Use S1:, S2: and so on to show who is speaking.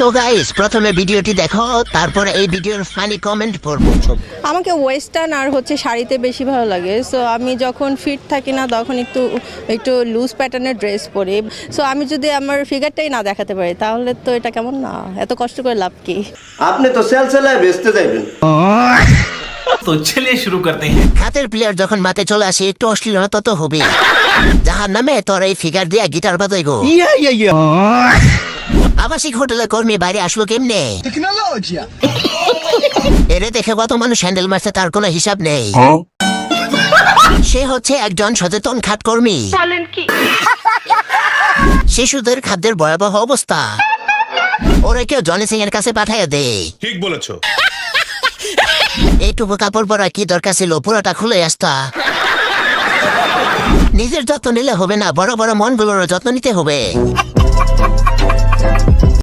S1: তো গাইস প্রথমে ভিডিওটি দেখো, তারপরে এই ভিডিওর ফানি কমেন্ট পড়বো।
S2: আমাকে ওয়েস্টার্ন আর হচ্ছে শাড়িতে বেশি ভালো লাগে। সো আমি যখন ফিট থাকি না তখন একটু একটু লুজ প্যাটার্নের ড্রেস পরি। সো আমি যদি আমার ফিগারটাই না দেখাতে পারি তাহলে তো এটা কেমন না, এত কষ্ট করে লাভ কি?
S3: আপনি তো সেলসেলায় বেচতে যাইবেন।
S4: तो चलिए शुरू करते हैं।
S1: হাতের প্লেয়ার যখন মাঠে চলে আসে একটু অশ্লীলতা তো হবে। যাহার নামে তোর এই ফিগার দিয়া গিটার বাজাই গো। আবাসিক হোটেলের কর্মী বাইরে আসলো কেমনে? এরে দেখে কত মানুষ হ্যান্ডেল মারছে তার কোনো হিসাব নেই। সে হচ্ছে একজন সচেতন খাত কর্মী। শিশুদের খাদ্যের ভয়াবহ অবস্থা, ওরা কেউ জনি সিং এর কাছে পাঠাইয়া দে।
S5: ঠিক বলেছো।
S1: এইটুকু কাপড় পরা কি দরকার ছিল, পুরোটা খুলে আসতা। নিজের যত্ন নিলে হবে না, বড় বড় মনগুলোর যত্ন নিতে হবে।